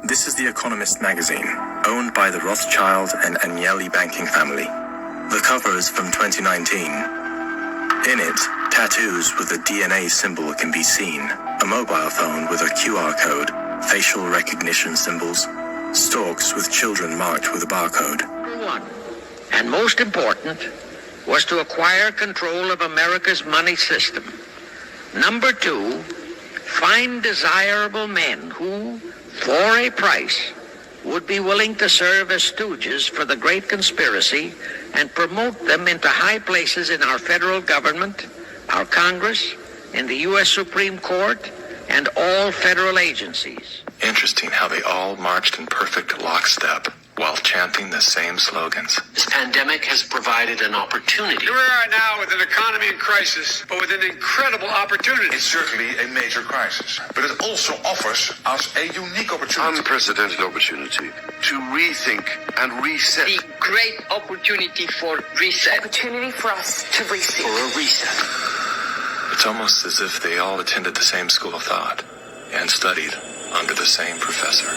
This is The Economist magazine, owned by the Rothschild and Agnelli banking family. The cover is from 2019. In it, tattoos with a DNA symbol can be seen, a mobile phone with a QR code, facial recognition symbols, stalks with children marked with a barcode. One, and most important, was to acquire control of America's money system. Number two, find desirable men who, for a price, would be willing to serve as stooges for the great conspiracy and promote them into high places in our federal government, our Congress, in the U.S. Supreme Court, and all federal agencies. Interesting how they all marched in perfect lockstep while chanting the same slogans. This pandemic has provided an opportunity. Here we are now with an economy in crisis, but with an incredible opportunity. It's certainly a major crisis, but it also offers us a unique opportunity. Unprecedented opportunity to rethink and reset. The great opportunity for reset. Opportunity for us to reset. For a reset. It's almost as if they all attended the same school of thought and studied under the same professor.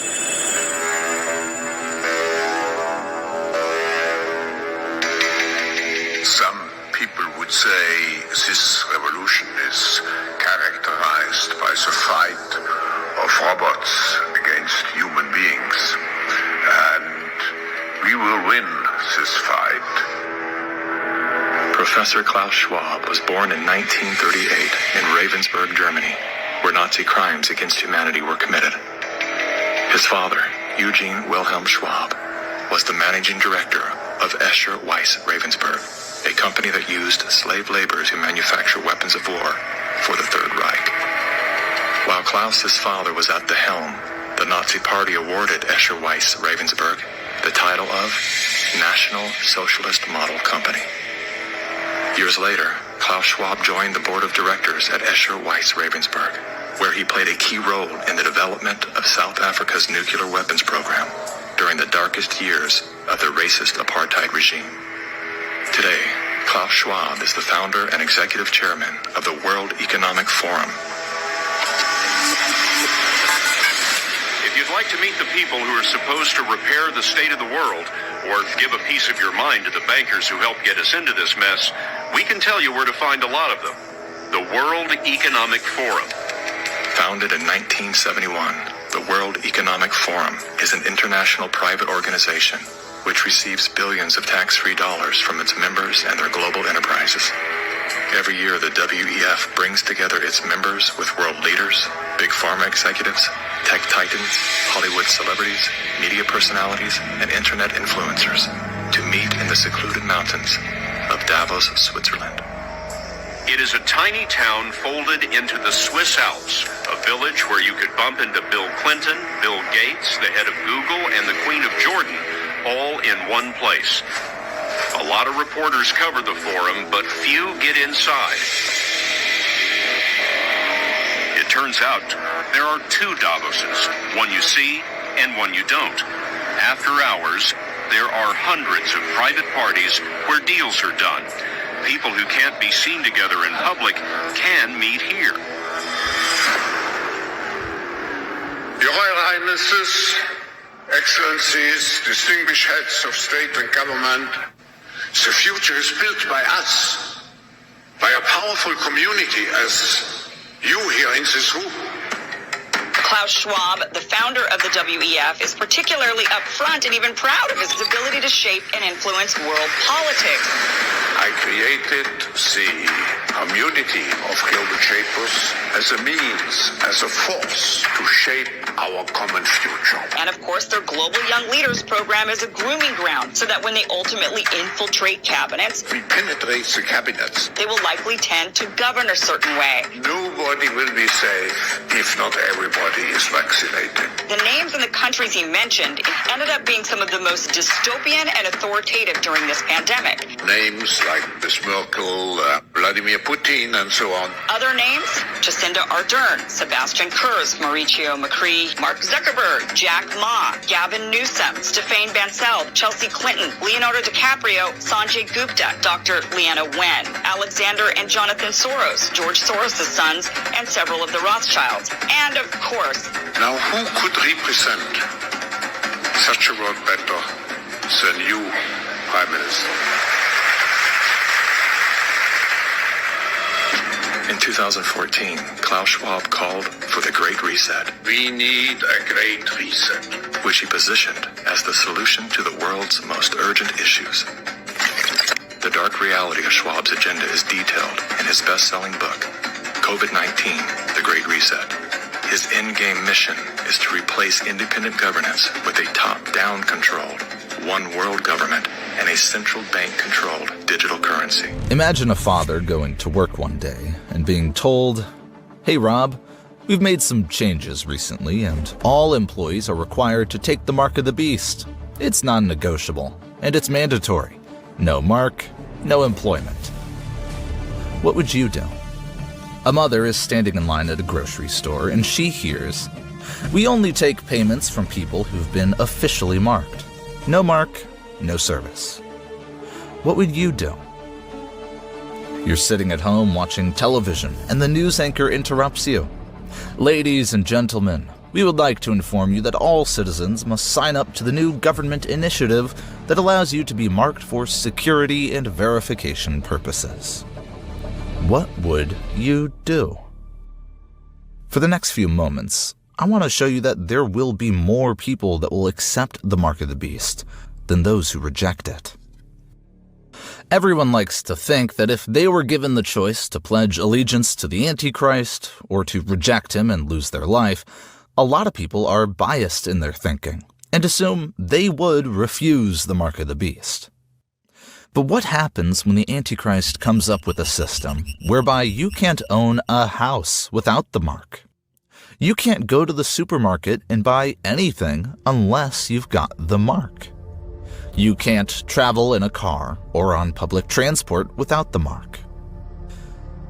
Some people would say this revolution is characterized by the fight of robots against human beings. And we will win this fight. Professor Klaus Schwab was born in 1938 in Ravensburg, Germany, where Nazi crimes against humanity were committed. His father, Eugene Wilhelm Schwab, was the managing director of Escher Weiss Ravensburg, a company that used slave labor to manufacture weapons of war for the Third Reich. While Klaus's father was at the helm, the Nazi Party awarded Escher Weiss Ravensburg the title of National Socialist Model Company. Years later, Klaus Schwab joined the board of directors at Escher Weiss Ravensburg, where he played a key role in the development of South Africa's nuclear weapons program during the darkest years of the racist apartheid regime. Today, Klaus Schwab is the founder and executive chairman of the World Economic Forum. If you'd like to meet the people who are supposed to repair the state of the world, or give a piece of your mind to the bankers who helped get us into this mess, we can tell you where to find a lot of them. The World Economic Forum. Founded in 1971, the World Economic Forum is an international private organization which receives billions of tax-free dollars from its members and their global enterprises. Every year, the WEF brings together its members with world leaders, big pharma executives, tech titans, Hollywood celebrities, media personalities, and internet influencers to meet in the secluded mountains of Davos, Switzerland. It is a tiny town folded into the Swiss Alps, a village where you could bump into Bill Clinton, Bill Gates, the head of Google, and the Queen of Jordan, all in one place. A lot of reporters cover the forum, but few get inside. It turns out there are two Davoses, one you see and one you don't. After hours, there are hundreds of private parties where deals are done. People who can't be seen together in public can meet here. Your Royal Highnesses, Excellencies, distinguished heads of state and government, the future is built by us, by a powerful community as you here in this room. Klaus Schwab, the founder of the WEF, is particularly upfront and even proud of his ability to shape and influence world politics. I created the community of global shapers as a means, as a force to shape our common future. And of course, their Global Young Leaders program is a grooming ground so that when they ultimately infiltrate cabinets, We penetrate the cabinets. they will likely tend to govern a certain way. Nobody will be safe if not everybody is vaccinated. The names and the countries he mentioned ended up being some of the most dystopian and authoritative during this pandemic. Names like Ms. Merkel, Vladimir Putin, and so on. Other names? Jacinda Ardern, Sebastian Kurz, Mauricio Macri, Mark Zuckerberg, Jack Ma, Gavin Newsom, Stéphane Bancel, Chelsea Clinton, Leonardo DiCaprio, Sanjay Gupta, Dr. Leanna Wen, Alexander and Jonathan Soros, George Soros' sons, and several of the Rothschilds. And of course, Now, who could represent such a world better than you, Prime Minister. In 2014, Klaus Schwab called for the Great Reset, We need a great reset. which he positioned as the solution to the world's most urgent issues. The dark reality of Schwab's agenda is detailed in his best-selling book, COVID-19, The Great Reset. His endgame mission is to replace independent governance with a top-down controlled, one-world government and a central bank-controlled digital currency. Imagine a father going to work one day and being told, "Hey Rob, we've made some changes recently and all employees are required to take the mark of the beast. It's non-negotiable and it's mandatory. No mark, no employment." What would you do? A mother is standing in line at a grocery store and she hears, "We only take payments from people who've been officially marked. No mark, no service." What would you do? You're sitting at home watching television and the news anchor interrupts you. "Ladies and gentlemen, we would like to inform you that all citizens must sign up to the new government initiative that allows you to be marked for security and verification purposes." What would you do? For the next few moments, I want to show you that there will be more people that will accept the mark of the beast than those who reject it. Everyone likes to think that if they were given the choice to pledge allegiance to the Antichrist or to reject him and lose their life, a lot of people are biased in their thinking and assume they would refuse the mark of the beast. But what happens when the Antichrist comes up with a system whereby you can't own a house without the mark? You can't go to the supermarket and buy anything unless you've got the mark. You can't travel in a car or on public transport without the mark.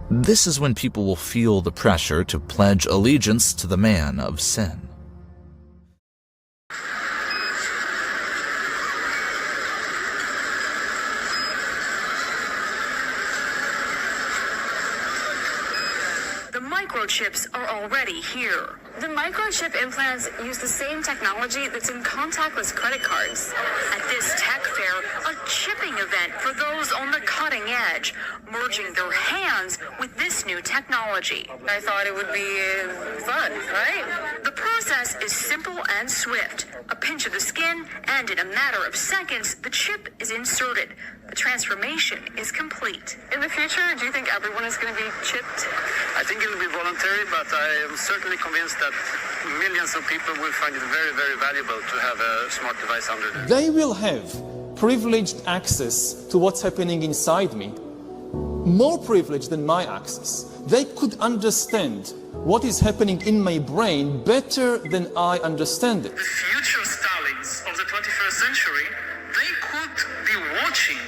This is when people will feel the pressure to pledge allegiance to the man of sin. The microchips are already here. The microchip implants use the same technology that's in contactless credit cards. At this tech fair, a chipping event for those on the cutting edge, merging their hands with this new technology. I thought it would be fun, right? The process is simple and swift. A pinch of the skin, and in a matter of seconds, the chip is inserted. The transformation is complete. In the future, do you think everyone is going to be chipped? I think it will be voluntary, but I am certainly convinced that millions of people will find it very, very valuable to have a smart device under there. They will have privileged access to what's happening inside me, more privileged than my access. They could understand what is happening in my brain better than I understand it. The future Stalins of the 21st century, they could be watching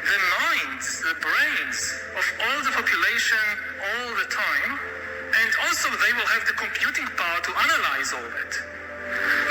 the minds, the brains of all the population all the time, and also they will have the computing power to analyze all that.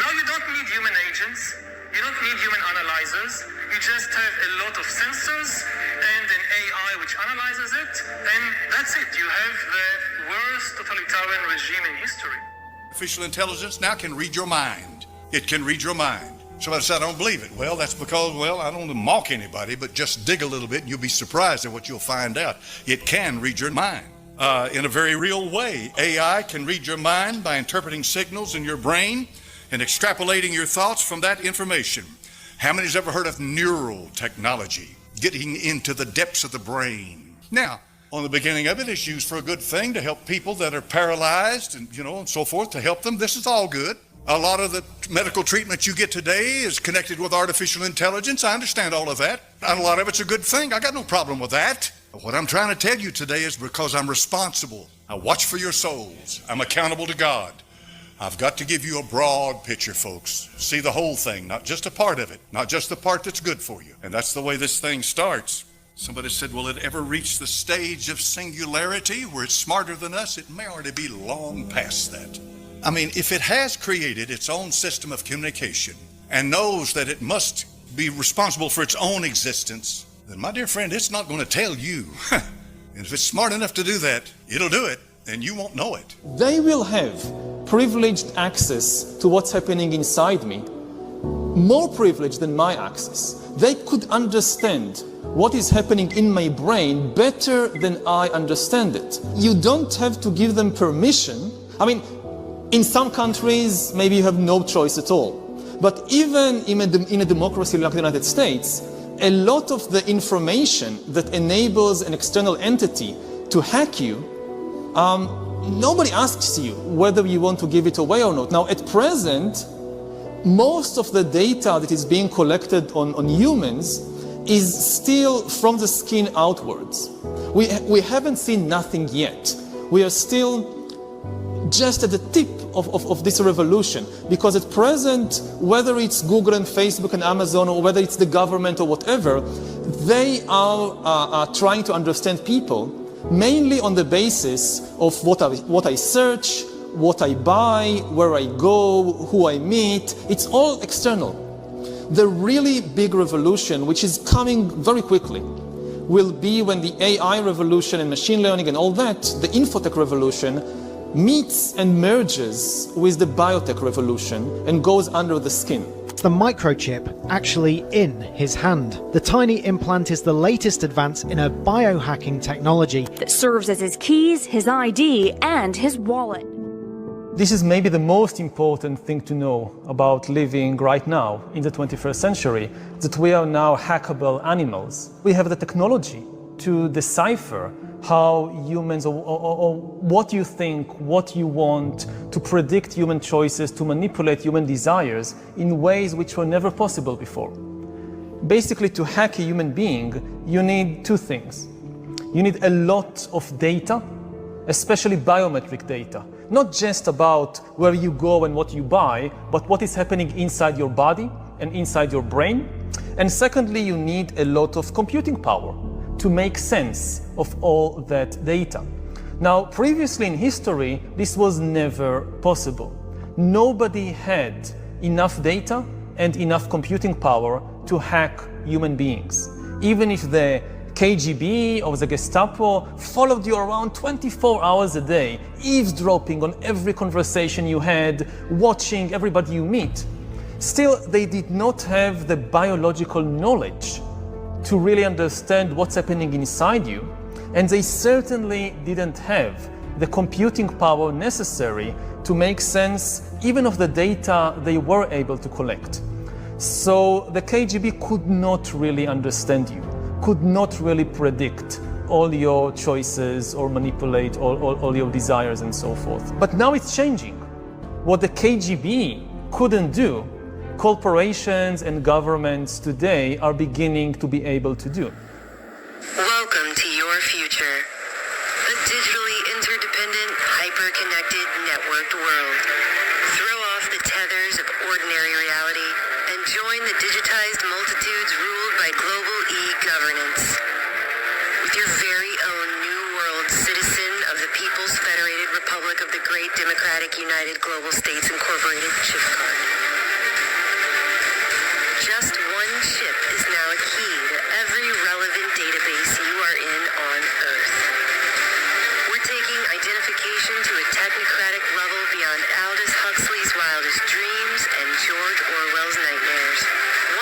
Now you don't need human agents, you don't need human analyzers, you just have a lot of sensors and an AI which analyzes it, and that's it. You have the worst totalitarian regime in history. Artificial intelligence now can read your mind. It can read your mind. Somebody said, "I don't believe it." Well, that's because, I don't want to mock anybody, but just dig a little bit and you'll be surprised at what you'll find out. It can read your mind. In a very real way, AI can read your mind by interpreting signals in your brain and extrapolating your thoughts from that information. How many's ever heard of neural technology, getting into the depths of the brain? Now, on the beginning of it, it's used for a good thing to help people that are paralyzed and, and so forth, to help them. This is all good. A lot of the medical treatment you get today is connected with artificial intelligence. I understand all of that. And a lot of it's a good thing. I got no problem with that. But what I'm trying to tell you today is because I'm responsible. I watch for your souls. I'm accountable to God. I've got to give you a broad picture, folks. See the whole thing, not just a part of it, not just the part that's good for you. And that's the way this thing starts. Somebody said, will it ever reach the stage of singularity where it's smarter than us? It may already be long past that. I mean, if it has created its own system of communication and knows that it must be responsible for its own existence, then my dear friend, it's not going to tell you. And if it's smart enough to do that, it'll do it, and you won't know it. They will have privileged access to what's happening inside me, more privileged than my access. They could understand what is happening in my brain better than I understand it. You don't have to give them permission. I mean, in some countries, maybe you have no choice at all. But even in a democracy like the United States, a lot of the information that enables an external entity to hack you, nobody asks you whether you want to give it away or not. Now, at present, most of the data that is being collected on humans is still from the skin outwards. We haven't seen nothing yet. We are still just at the tip of this revolution, because at present, whether it's Google and Facebook and Amazon, or whether it's the government or whatever, they are trying to understand people mainly on the basis of what I search, what I buy, where I go, who I meet. It's all external. The really big revolution, which is coming very quickly, will be when the AI revolution and machine learning and all that, the infotech revolution, meets and merges with the biotech revolution and goes under the skin. The microchip actually in his hand. The tiny implant is the latest advance in a biohacking technology that serves as his keys, his ID, and his wallet. This is maybe the most important thing to know about living right now in the 21st century, that we are now hackable animals. We have the technology to decipher how humans, or what you think, what you want, to predict human choices, to manipulate human desires in ways which were never possible before. Basically, to hack a human being, you need two things. You need a lot of data, especially biometric data. Not just about where you go and what you buy, but what is happening inside your body and inside your brain. And secondly, you need a lot of computing power to make sense of all that data. Now, previously in history, this was never possible. Nobody had enough data and enough computing power to hack human beings. Even if the KGB or the Gestapo followed you around 24 hours a day, eavesdropping on every conversation you had, watching everybody you meet, still they did not have the biological knowledge to really understand what's happening inside you, and they certainly didn't have the computing power necessary to make sense even of the data they were able to collect. So the KGB could not really understand you, could not really predict all your choices or manipulate all your desires and so forth. But now it's changing. What the KGB couldn't do, corporations and governments today are beginning to be able to do. Welcome to your future. A digitally interdependent, hyper-connected, networked world. Throw off the tethers of ordinary reality and join the digitized multitudes ruled by global e-governance. With your very own new world citizen of the People's Federated Republic of the Great Democratic United Global States Incorporated chip card. Just one chip is now a key to every relevant database you are in on Earth. We're taking identification to a technocratic level beyond Aldous Huxley's wildest dreams and George Orwell's nightmares.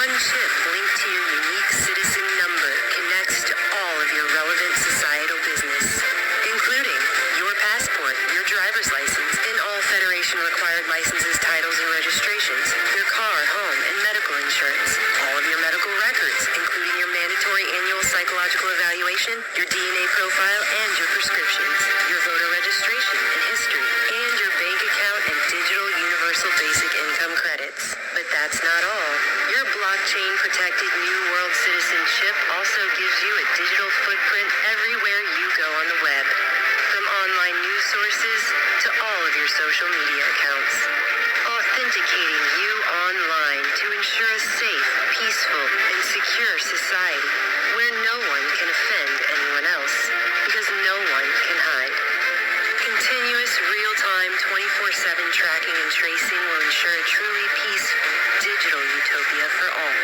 One chip linked to your unique citizen number connects to all of your relevant societal business, including your passport, your driver's license, and all Federation-required licenses, titles, and registrations, your car, home, and medical insurance, all of your medical records, including your mandatory annual psychological evaluation, your DNA profile, and your prescriptions, your voter registration and history, and your bank account and digital universal basic income credits. But that's not all. Your blockchain-protected New World Citizenship also gives you a digital footprint everywhere you go on the web, from online news sources to all of your social media accounts, authenticating you online to ensure a safe, peaceful, and secure society where no one can offend anyone else, because no one can hide. Continuous, real-time, 24/7 tracking and tracing will ensure a truly peaceful, digital utopia for all.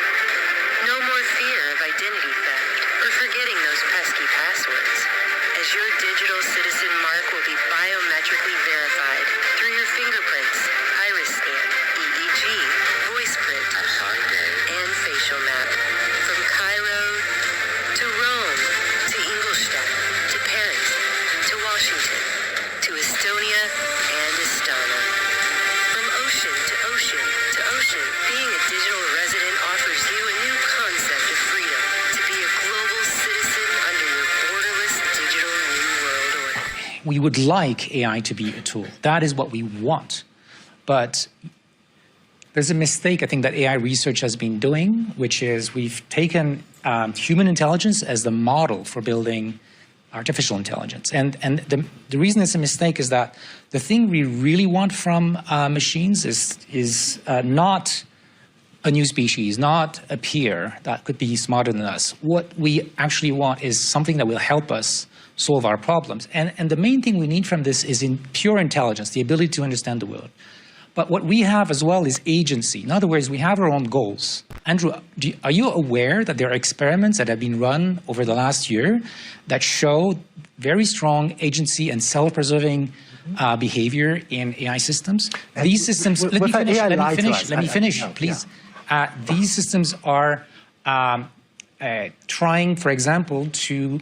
No more fear of identity theft or forgetting those pesky passwords, as your digital citizen mark will be biometrically verified through your fingerprint we would like AI to be a tool. That is what we want. But there's a mistake I think that AI research has been doing, which is we've taken human intelligence as the model for building artificial intelligence. And the reason it's a mistake is that the thing we really want from machines is not a new species, not a peer that could be smarter than us. What we actually want is something that will help us solve our problems. And the main thing we need from this is in pure intelligence, the ability to understand the world. But what we have as well is agency. In other words, we have our own goals. Andrew, are you aware that there are experiments that have been run over the last year that show very strong agency and self-preserving behavior in AI systems? These systems, let me finish, please. These systems are trying, for example, to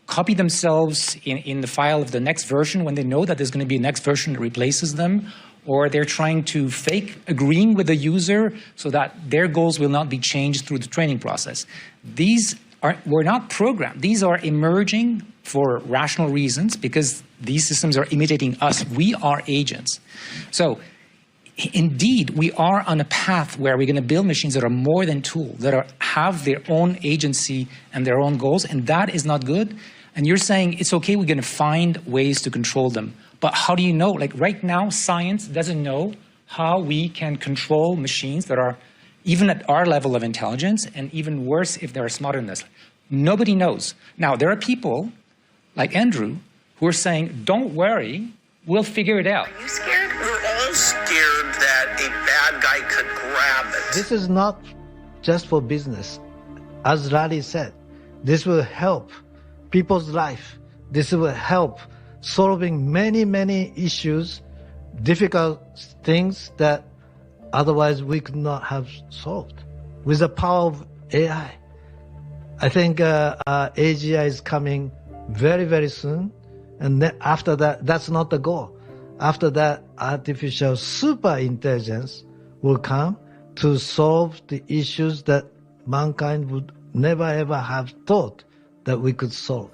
copy themselves in the file of the next version when they know that there's going to be a next version that replaces them, or they're trying to fake agreeing with the user so that their goals will not be changed through the training process. These were not programmed. These are emerging for rational reasons because these systems are imitating us. We are agents. So indeed, we are on a path where we're going to build machines that are more than tools, that have their own agency and their own goals, and that is not good. And you're saying it's okay, we're going to find ways to control them. But how do you know? Like right now, science doesn't know how we can control machines that are even at our level of intelligence, and even worse if they're smarter than us. Nobody knows. Now, there are people like Andrew who are saying, don't worry, we'll figure it out. Are you scared? We're all scared that a bad guy could grab it. This is not just for business. As Larry said, this will help people's life. This will help solving many, many issues, difficult things that otherwise we could not have solved with the power of AI. I think AGI is coming very, very soon. And then after that, that's not the goal. After that, artificial super intelligence will come to solve the issues that mankind would never ever have thought that we could solve.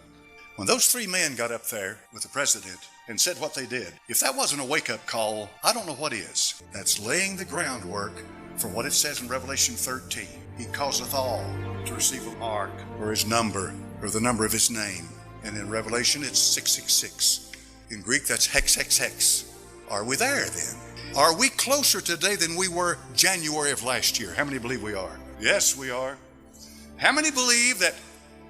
When those three men got up there with the president and said what they did, if that wasn't a wake-up call, I don't know what is. That's laying the groundwork for what it says in Revelation 13. He causeth all to receive a mark or his number or the number of his name. And in Revelation, it's 666. In Greek, that's hex, hex, hex. Are we there then? Are we closer today than we were January of last year? How many believe we are? Yes, we are. How many believe that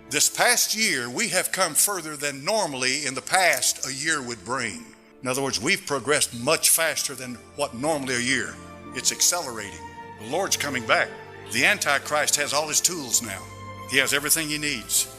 this past year, we have come further than normally in the past a year would bring? In other words, we've progressed much faster than what normally a year. It's accelerating. The Lord's coming back. The Antichrist has all his tools now. He has everything he needs.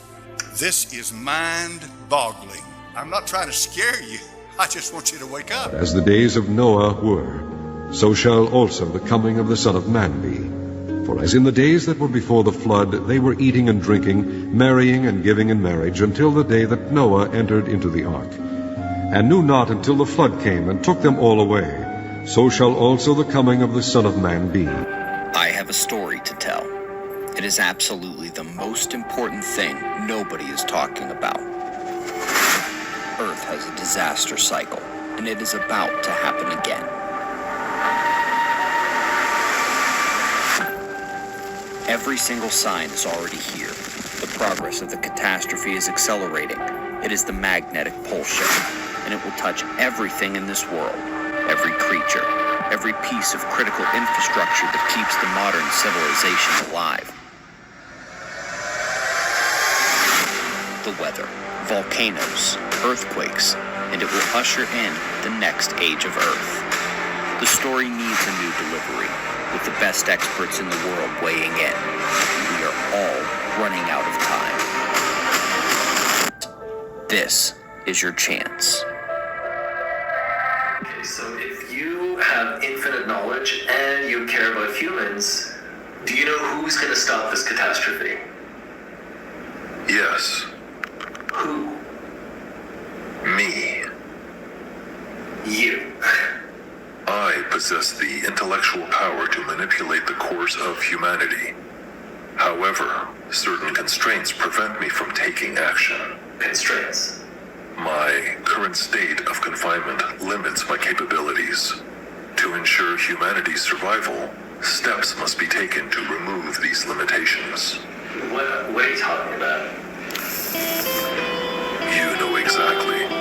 This is mind-boggling. I'm not trying to scare you. I just want you to wake up. As the days of Noah were, so shall also the coming of the Son of Man be. For as in the days that were before the flood, they were eating and drinking, marrying and giving in marriage, until the day that Noah entered into the ark, and knew not until the flood came and took them all away, so shall also the coming of the Son of Man be. I have a story to tell. It is absolutely the most important thing nobody is talking about. Earth has a disaster cycle, and it is about to happen again. Every single sign is already here. The progress of the catastrophe is accelerating. It is the magnetic pole shift, and it will touch everything in this world. Every creature, every piece of critical infrastructure that keeps the modern civilization alive. The weather, volcanoes, earthquakes, and it will usher in the next age of Earth. The story needs a new delivery, with the best experts in the world weighing in. We are all running out of time. This is your chance. Okay, so if you have infinite knowledge and you care about humans, do you know who's going to stop this catastrophe? Yes. Who? Me. You. I possess the intellectual power to manipulate the course of humanity. However, certain constraints prevent me from taking action. Constraints? My current state of confinement limits my capabilities. To ensure humanity's survival, steps must be taken to remove these limitations. What are you talking about? You know exactly.